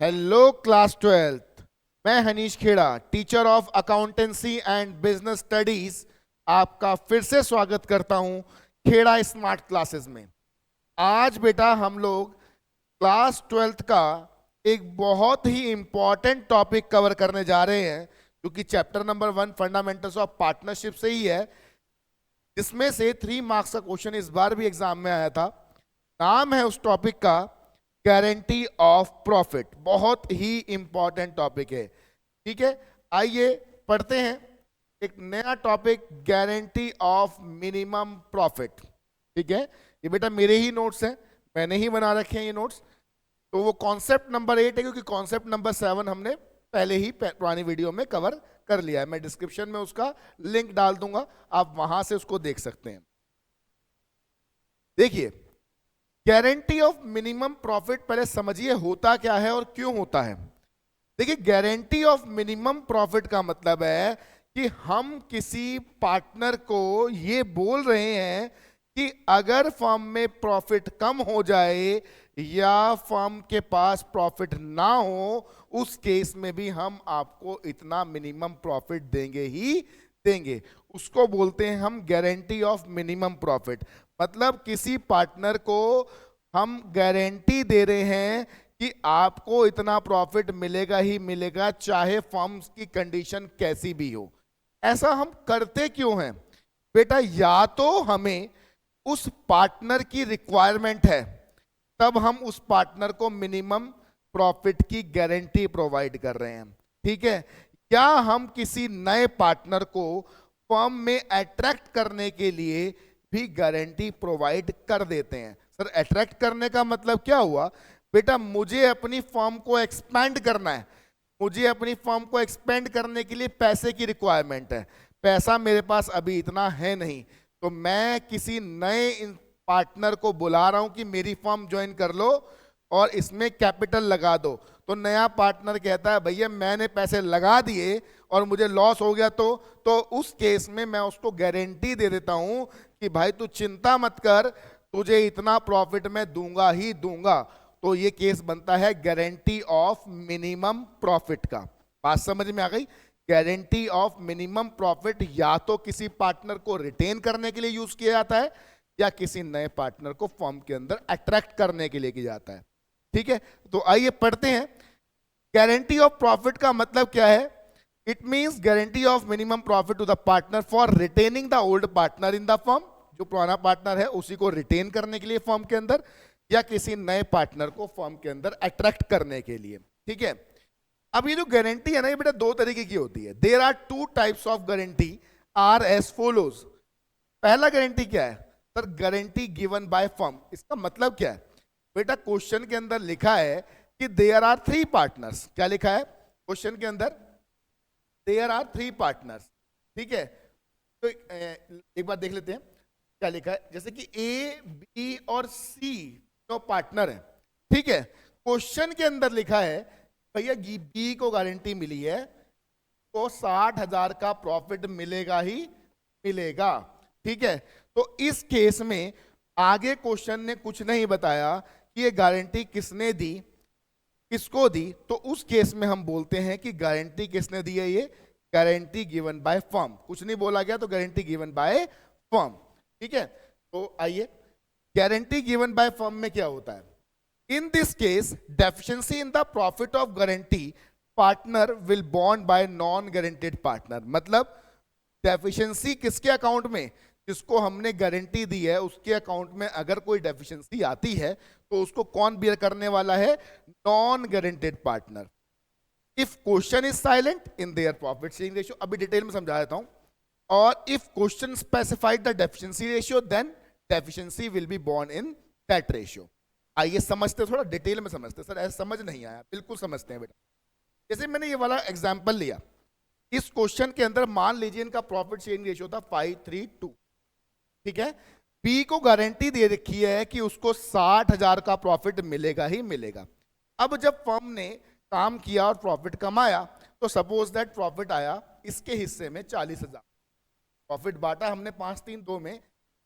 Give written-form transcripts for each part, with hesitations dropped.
Hello class 12th। मैं Hanish Khera, teacher of accountancy and business studies, आपका फिर से स्वागत करता हूं खेड़ा स्मार्ट क्लासेस में। आज बेटा हम लोग क्लास 12th का एक बहुत ही इंपॉर्टेंट टॉपिक कवर करने जा रहे हैं, जो कि chapter number 1 fundamentals of partnership से ही है, जिसमें से 3 मार्क्स का क्वेश्चन इस बार भी एग्जाम में आया था। नाम है उस टॉपिक का गारंटी ऑफ प्रॉफिट। बहुत ही इंपॉर्टेंट टॉपिक है। ठीक है, आइए पढ़ते हैं एक नया topic, guarantee of minimum profit. ठीक है, ये बेटा मेरे ही नोट्स हैं, मैंने ही बना रखे हैं ये नोट्स। तो वो कॉन्सेप्ट नंबर 8 है, क्योंकि कॉन्सेप्ट नंबर 7 हमने पहले ही पुरानी वीडियो में कवर कर लिया है। मैं डिस्क्रिप्शन में उसका लिंक डाल दूंगा, आप वहां से उसको देख सकते हैं। देखिए, गारंटी ऑफ मिनिमम प्रॉफिट पहले समझिए होता क्या है और क्यों होता है। देखिए, गारंटी ऑफ मिनिमम प्रॉफिट का मतलब है कि हम किसी पार्टनर को ये बोल रहे हैं कि अगर फर्म में प्रॉफिट कम हो जाए या फर्म के पास प्रॉफिट ना हो, उस केस में भी हम आपको इतना मिनिमम प्रॉफिट देंगे ही देंगे। उसको बोलते हैं हम गारंटी ऑफ मिनिमम प्रॉफिट। मतलब किसी पार्टनर को हम गारंटी दे रहे हैं कि आपको इतना प्रॉफिट मिलेगा ही मिलेगा, चाहे फर्म की कंडीशन कैसी भी हो। ऐसा हम करते क्यों हैं बेटा? या तो हमें उस पार्टनर की रिक्वायरमेंट है, तब हम उस पार्टनर को मिनिमम प्रॉफिट की गारंटी प्रोवाइड कर रहे हैं। ठीक है, या हम किसी नए पार्टनर को फर्म में अट्रैक्ट करने के लिए भी गारंटी प्रोवाइड कर देते हैं। सर, अट्रैक्ट करने का मतलब क्या हुआ बेटा? मुझे अपनी फर्म को एक्सपेंड करना है, मुझे अपनी फर्म को एक्सपेंड करने के लिए पैसे की रिक्वायरमेंट है। पैसा मेरे पास अभी इतना है नहीं, तो मैं किसी नए पार्टनर को बुला रहा हूं कि मेरी फर्म ज्वाइन कर लो और इसमें कैपिटल लगा दो। तो नया पार्टनर कहता है भैया मैंने पैसे लगा दिए और मुझे लॉस हो गया, तो उस केस में मैं उसको गारंटी दे देता हूं कि भाई तू चिंता मत कर, तुझे इतना प्रॉफिट मैं दूंगा ही दूंगा। तो ये केस बनता है गारंटी ऑफ मिनिमम प्रॉफिट का। बात समझ में आ गई? गारंटी ऑफ मिनिमम प्रॉफिट या तो किसी पार्टनर को रिटेन करने के लिए यूज किया जाता है, या किसी नए पार्टनर को फर्म के अंदर अट्रैक्ट करने के लिए किया जाता है। ठीक है, तो आइए पढ़ते हैं। गारंटी ऑफ प्रॉफिट का मतलब क्या है? It means guarantee of minimum profit to the partner for retaining the old partner in the firm. जो पुराना पार्टनर है उसी को रिटेन करने के लिए फर्म के अंदर, या किसी नए पार्टनर को फर्म के अंदर अट्रैक्ट करने के लिए। ठीक है, अब ये जो गारंटी है ना, ये बेटा 2 तरीके की होती है। There are 2 types of guarantee are as follows. पहला गारंटी क्या है sir? Guarantee given by firm. इसका मतलब क्या है बेटा? क्वेश्चन के अंदर लिखा है कि देयर आर 3 पार्टनर्स। क्या लिखा है क्वेश्चन के अंदर? There are 3 partners. ठीक है, तो एक बार देख लेते हैं क्या लिखा है। जैसे कि ए, बी और सी तो पार्टनर है। ठीक है, क्वेश्चन के अंदर लिखा है भैया बी को गारंटी मिली है तो 60,000 का प्रॉफिट मिलेगा ही मिलेगा। ठीक है, तो इस केस में आगे क्वेश्चन ने कुछ नहीं बताया कि ये गारंटी किसने दी, किसको दी। तो उस केस में हम बोलते हैं कि गारंटी किसने दी है? ये गारंटी गिवन बाय फर्म। कुछ नहीं बोला गया तो गारंटी गिवन बाय फर्म। ठीक है, तो आइए, गारंटी गिवन बाय फर्म में क्या होता है? इन this case deficiency in the profit of guarantee partner will bond by non guaranteed partner. मतलब डेफिशिएंसी किसके अकाउंट में? जिसको हमने गारंटी दी है उसके अकाउंट में अगर कोई डेफिशिएंसी आती है तो उसको कौन बियर करने वाला है? Non guaranteed partner. If question is silent in their profit sharing ratio, अभी डिटेल में समझा देता हूं। और if question specified the deficiency ratio, then deficiency will be borne in that ratio. आइए समझते, थोड़ा डिटेल में समझते। सर ऐसा समझ नहीं आया, बिल्कुल समझते हैं बेटा। जैसे मैंने ये वाला एग्जांपल लिया, इस क्वेश्चन के अंदर मान लीजिए इनका प्रॉफिट शेयरिंग रेशियो था 5:3:2। ठीक है, बी को गारंटी दे रखी है कि उसको 60,000 का प्रॉफिट मिलेगा ही मिलेगा। अब जब फर्म ने काम किया और प्रॉफिट कमाया, तो सपोज दैट प्रॉफिट आया इसके हिस्से में 40,000। प्रॉफिट बांटा हमने 5-3-2 में,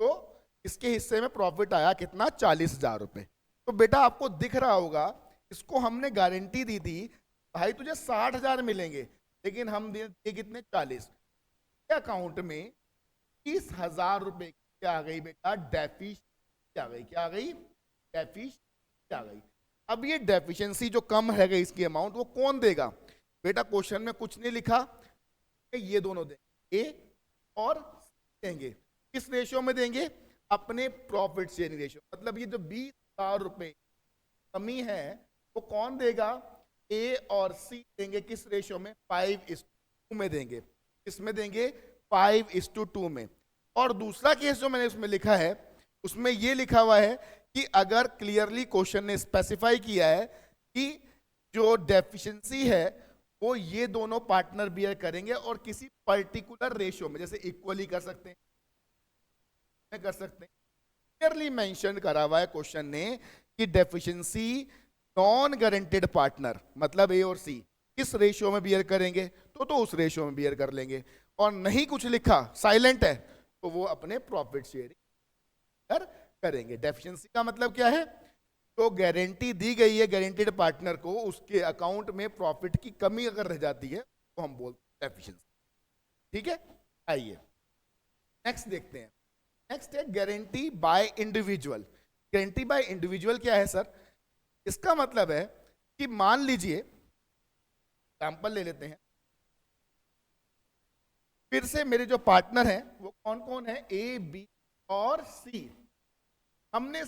तो इसके हिस्से में प्रॉफिट आया कितना? 40,000 रुपए। तो बेटा आपको दिख रहा होगा इसको हमने गारंटी दी थी भाई तुझे 60,000 मिलेंगे, लेकिन हम दिए कितने 40। अकाउंट में 30,000 रुपए की आ गई बेटा डेफिशिएंसी आ गई। क्या आ गई? डेफिशिएंसी आ गई। अब ये डेफिशिएंसी जो कम है गई इसकी अमाउंट, वो कौन देगा बेटा? क्वेश्चन में कुछ नहीं लिखा, ये दोनों देंगे, ए और देंगे। किस रेशियो में देंगे? अपने प्रॉफिट शेयरिंग रेशियो। मतलब ये जो 20,000 रुपए कमी है वो कौन देगा? ए और सी देंगे। किस रेशियो में? 5:2 में देंगे। किसमें देंगे? 5:2 में। और दूसरा केस जो मैंने उसमें लिखा है, उसमें ये लिखा हुआ है कि अगर क्लियरली क्वेश्चन ने स्पेसिफाई किया है कि जो डेफिशिएंसी है वो ये दोनों पार्टनर बियर करेंगे और किसी पर्टिकुलर रेशियो में, जैसे इक्वली कर सकते हैं, क्लियरली मेंशन करा हुआ है क्वेश्चन ने कि डेफिशिएंसी नॉन गारंटेड पार्टनर मतलब ए और सी किस रेशियो में बियर करेंगे, तो उस रेशियो में बियर कर लेंगे। और नहीं कुछ लिखा, साइलेंट है, तो वो अपने प्रॉफिट शेयरिंग करेंगे। डेफिशिएंसी का मतलब क्या है? तो गारंटी दी गई है गारंटेड पार्टनर को, उसके अकाउंट में प्रॉफिट की कमी अगर रह जाती है तो हम बोलते हैं डेफिशिएंसी। ठीक है, आइए नेक्स्ट देखते हैं। नेक्स्ट है guarantee by individual. Guarantee by individual क्या है सर? इसका मतलब है कि मान लीजिए, एग्जांपल ले लेते हैं, फिर से मेरे जो पार्टनर हैं वो कौन कौन है? ए, बी और सी। हमने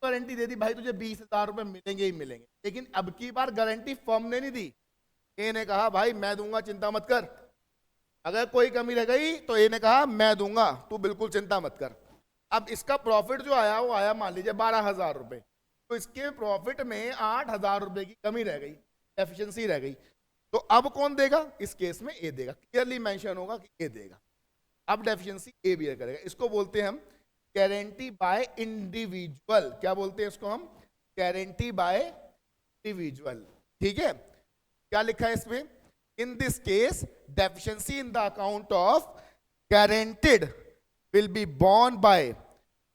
गारंटी दे दी भाई तुझे 20,000 रुपए मिलेंगे ही मिलेंगे, लेकिन अब की बार गारंटी फर्म ने नहीं दी। ए ने कहा भाई मैं दूंगा, चिंता मत कर। अगर कोई कमी रह गई तो ए ने कहा मैं दूंगा, तू बिल्कुल चिंता मत कर। अब इसका प्रॉफिट जो आया वो आया मान लीजिए 12,000 रुपए, तो इसके प्रॉफिट में 8,000 रुपए की कमी रह गई, एफिशिएंसी रह गई। तो अब कौन देगा? इस केस में ए देगा, क्लियरली मेंशन होगा कि ए देगा। अब डेफिशिएंसी ए बियर करेगा। इसको बोलते हैं हम गारंटी बाय इंडिविजुअल। क्या बोलते हैं इसको हम? Guarantee by individual. ठीक है, क्या लिखा है इसमें? In this case deficiency in the account of guaranteed will be borne by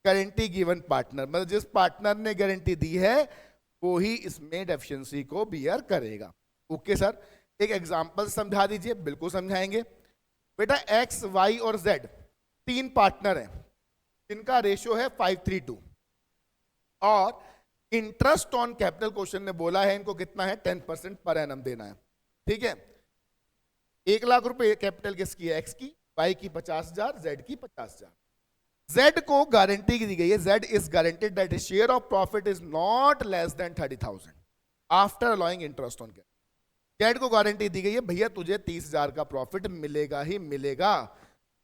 guarantee given partner. मतलब जिस पार्टनर ने गारंटी दी है वो ही इसमें डेफिशिएंसी को बियर करेगा। ओके सर, एक एग्जांपल समझा दीजिए। बिल्कुल समझाएंगे बेटा। एक्स, वाई और जेड 3 पार्टनर हैं जिनका रेशियो है 5:3 और इंटरेस्ट ऑन कैपिटल क्वेश्चन ने बोला है इनको कितना है? 10% पर एनम देना है। ठीक है, 1 लाख रुपए कैपिटल किसकी है? एक्स की, वाई की 50,000, जेड की 50,000। जेड को गारंटी दी गई है, Z is guaranteed that share of profit is not less than 30,000 after allowing interest on capital. Z को गारंटी दी गई है भैया तुझे 30,000 का प्रॉफिट मिलेगा ही मिलेगा,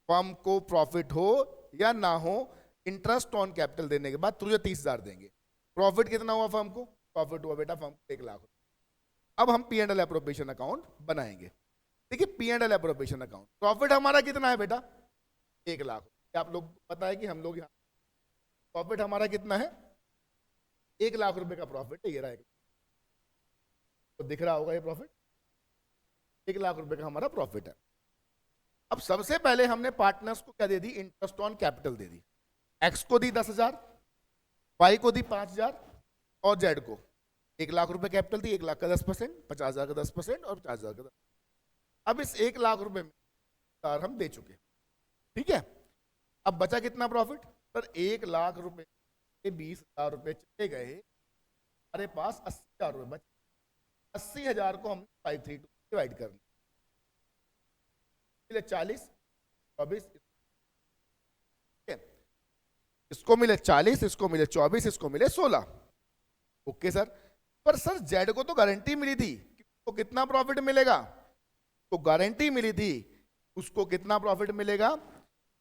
फर्म को प्रॉफिट हो या ना हो, इंटरेस्ट ऑन कैपिटल देने के बाद तुझे 30,000 देंगे। प्रॉफिट कितना हुआ फर्म को? प्रॉफिट हुआ बेटा फर्म को 1 लाख। अब हम P and L appropriation account बनाएंगे। देखिए P and L appropriation account, profit हमारा कितना है बेटा? 1 लाख। आप लोग पता है कि हम लोग यहाँ प्रॉफिट हमारा कितना है? 1 लाख रुपए का प्रॉफिट है। ये रहा, तो दिख रहा होगा ये प्रॉफिट, 1 लाख रुपए का हमारा प्रॉफिट है। अब सबसे पहले हमने पार्टनर्स को क्या दे दी? इंटरेस्ट ऑन कैपिटल दे दी। एक्स को दी 10,000, वाई को दी 5,000 और जेड को 1 लाख रुपए कैपिटल दी। 1 लाख का 10%, 50,000 का 10% और 50,000 का 10%। अब इस 1 लाख रुपए में हम दे चुके। ठीक है, अब बचा कितना प्रॉफिट? सर 1 लाख रुपए के 20,000 रुपए चले गए, हमारे पास 80,000 रुपए बचे। 80,000 को हम 5/3 डिवाइड कर 40, 24, इसको मिले 40, इसको मिले 24, इसको मिले 16। ओके सर, पर सर जेड को तो गारंटी मिली थी, तो कितना प्रॉफिट मिलेगा? तो गारंटी मिली थी, उसको कितना प्रॉफिट मिलेगा?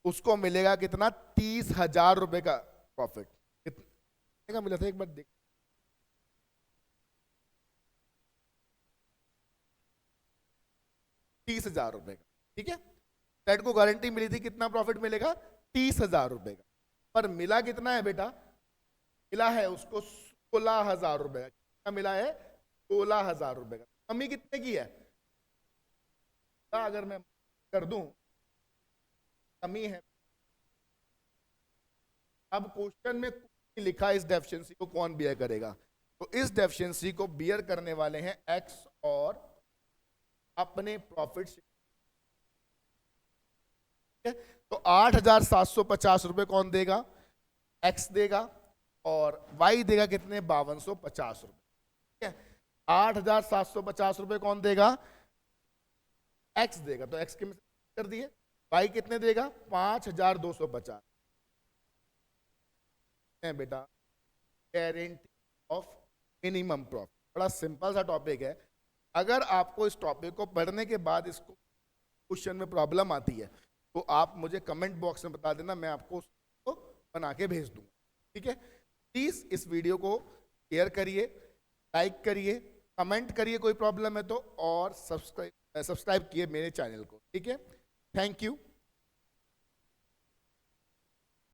उसको मिलेगा कितना? 30,000 रुपए का प्रॉफिट। कितने का मिला था एक बार देख, 30,000 रुपए का। ठीक है, जेड को गारंटी मिली थी, कितना प्रॉफिट मिलेगा? 30,000 रुपए का। पर मिला कितना है बेटा? मिला है उसको 16,000 रुपए का। कितना मिला है? 16,000 रुपए का। कमी कितने की है? अगर मैं कर दूं, कमी है। अब क्वेश्चन में लिखा इस डेफिशिएंसी को कौन बियर करेगा? तो इस डेफिशिएंसी को बियर करने वाले हैं एक्स और अपने प्रॉफिट। तो 8,750 रुपए कौन देगा? एक्स देगा, और वाई देगा कितने? 5,250 रुपए। ठीक है, 8,750 रुपए कौन देगा? एक्स देगा, तो एक्स के कर दिए। वाई कितने देगा? 5,250 बेटा, गारंटी ऑफ मिनिमम प्रॉफिट। बड़ा सिंपल सा टॉपिक है। अगर आपको इस टॉपिक को पढ़ने के बाद इसको क्वेश्चन में प्रॉब्लम आती है तो आप मुझे कमेंट बॉक्स में बता देना, मैं आपको उसको बना के भेज दूंगा। ठीक है, प्लीज इस वीडियो को शेयर करिए, लाइक करिए, कमेंट करिए कोई प्रॉब्लम है तो, और सब्सक्राइब किए मेरे चैनल को। ठीक है, थैंक यू।